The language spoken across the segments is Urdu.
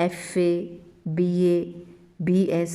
FA, BA, BS,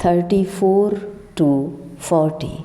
34-40।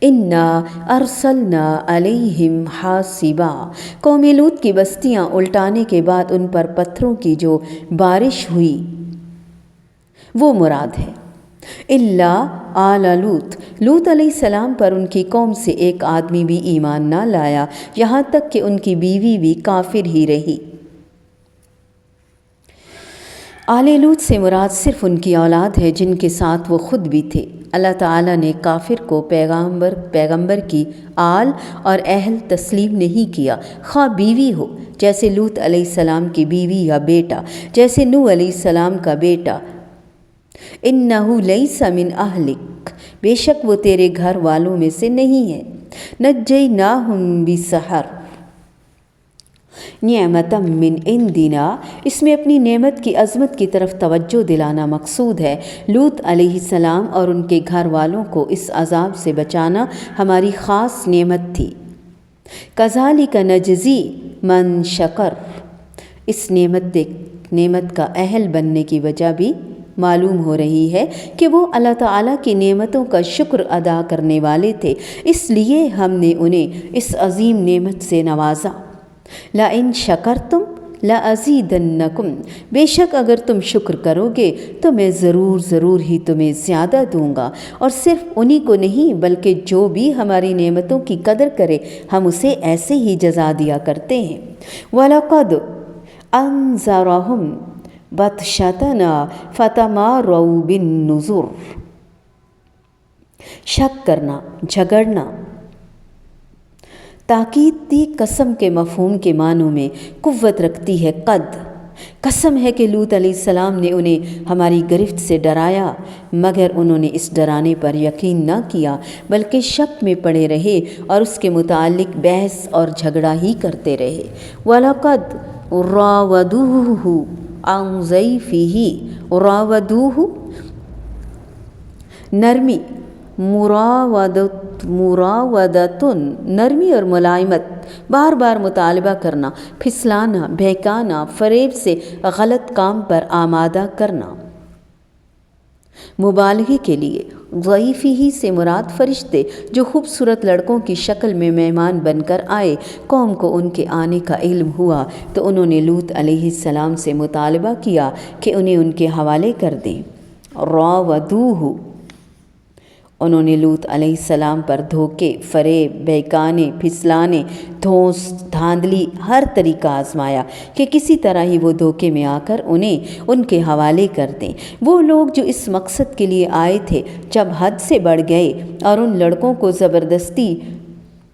انا ارسلنا علیہم حاصبا، قوم لوط کی بستیاں الٹانے کے بعد ان پر پتھروں کی جو بارش ہوئی وہ مراد ہے۔ اللہ آل لوط علیہ السلام پر ان کی قوم سے ایک آدمی بھی ایمان نہ لایا، یہاں تک کہ ان کی بیوی بھی کافر ہی رہی۔ آل لوط سے مراد صرف ان کی اولاد ہے جن کے ساتھ وہ خود بھی تھے۔ اللہ تعالیٰ نے کافر کو پیغمبر کی آل اور اہل تسلیم نہیں کیا، خواہ بیوی ہو جیسے لوط علیہ السلام کی بیوی یا بیٹا جیسے نوح علیہ السلام کا بیٹا۔ انہو لیس من اہلک، بے شک وہ تیرے گھر والوں میں سے نہیں ہے۔ نجیناہم بسحر نعمتا من عندنا، اس میں اپنی نعمت کی عظمت کی طرف توجہ دلانا مقصود ہے۔ لوط علیہ السلام اور ان کے گھر والوں کو اس عذاب سے بچانا ہماری خاص نعمت تھی۔ کذالک نجزی من شکر، اس نعمت کا اہل بننے کی وجہ بھی معلوم ہو رہی ہے کہ وہ اللہ تعالیٰ کی نعمتوں کا شکر ادا کرنے والے تھے، اس لیے ہم نے انہیں اس عظیم نعمت سے نوازا۔ لَإِن شَكَرْتُمْ لَأَزِيدَنَّكُمْ، بے شک اگر تم شکر کرو گے تو میں ضرور ہی تمہیں زیادہ دوں گا، اور صرف انہی کو نہیں بلکہ جو بھی ہماری نعمتوں کی قدر کرے ہم اسے ایسے ہی جزا دیا کرتے ہیں۔ وَلَقَدْ أَنذَرَهُمْ بَطْشَتَنَا فَتَمَارَوْا بِالنُّذُرِ، شک کرنا، جھگڑنا تاکیدی قسم کے مفہوم کے معنوں میں قوت رکھتی ہے۔ قسم ہے کہ لوط علیہ السلام نے انہیں ہماری گرفت سے ڈرایا، مگر انہوں نے اس ڈرانے پر یقین نہ کیا بلکہ شک میں پڑے رہے اور اس کے متعلق بحث اور جھگڑا ہی کرتے رہے۔ وَلَقَدْ رَاوَدُوهُ عَنْ ضَيْفِهِ، راودوہ نرمی، مراودتن نرمی اور ملائمت، بار بار مطالبہ کرنا، پھسلانا، بہکانا، فریب سے غلط کام پر آمادہ کرنا۔ مبالغے کے لیے ضعیفی ہی سے مراد فرشتے جو خوبصورت لڑکوں کی شکل میں مہمان بن کر آئے۔ قوم کو ان کے آنے کا علم ہوا تو انہوں نے لوط علیہ السلام سے مطالبہ کیا کہ انہیں ان کے حوالے کر دیں۔ راودوہ، انہوں نے لوط علیہ السلام پر دھوکے، فریب، بہکانے، پھسلانے، دھونس، دھاندلی، ہر طریقہ آزمایا کہ کسی طرح ہی وہ دھوکے میں آ کر انہیں ان کے حوالے کر دیں۔ وہ لوگ جو اس مقصد کے لیے آئے تھے جب حد سے بڑھ گئے اور ان لڑکوں کو زبردستی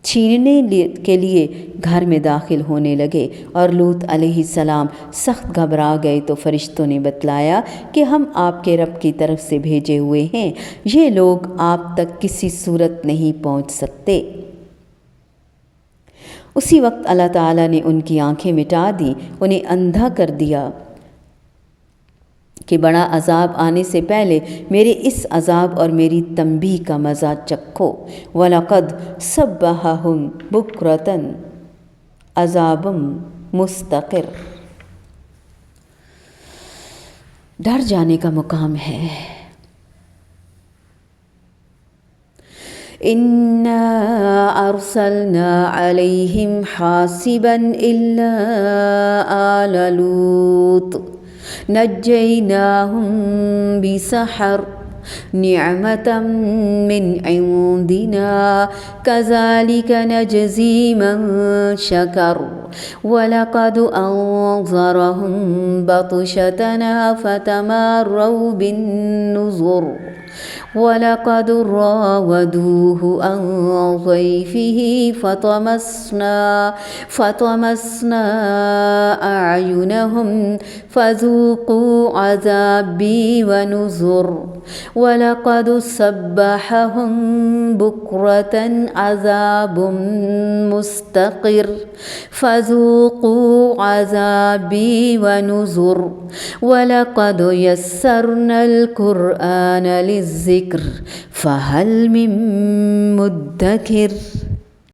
چھیننے کے لیے گھر میں داخل ہونے لگے اور لوط علیہ السلام سخت گھبرا گئے تو فرشتوں نے بتلایا کہ ہم آپ کے رب کی طرف سے بھیجے ہوئے ہیں، یہ لوگ آپ تک کسی صورت نہیں پہنچ سکتے۔ اسی وقت اللہ تعالیٰ نے ان کی آنکھیں مٹا دیں، انہیں اندھا کر دیا کہ بڑا عذاب آنے سے پہلے میرے اس عذاب اور میری تنبیہ کا مزہ چکھو۔ وَلَقَدْ صَبَّحَهُمْ بُكْرَةً عَذَابٌ مُسْتَقِرٌ، ڈر جانے کا مقام ہے۔ إِنَّا أَرْسَلْنَا عَلَيْهِمْ حَاصِبًا إِلَّا آلَ لُوطٍ نجیناہم بسحر نعمتا من عندنا کذالک نجزی من شکر وَلَقَدْ أَنذَرَهُمْ بَطْشَتَنَا فَتَمَارَوْا بِالنُّذُرِ وَلَقَدْ رَاوَدُوهُ عَنْ ضَيْفِهِ فَطَمَسْنَا أَعْيُنَهُمْ فَذُوقُوا عَذَابِي وَنُذُرِ وَلَقَدْ صَبَّحَهُمْ بُكْرَةً عَذَابٌ مُسْتَقِرٌ فَذُوقُوا عَذَابِي وَنُذُرِ وَلَقَدْ يَسَّرْنَا الْقُرْآنَ لِلذِّكْرِ فَهَلْ مِن مُدَّكِرٍ۔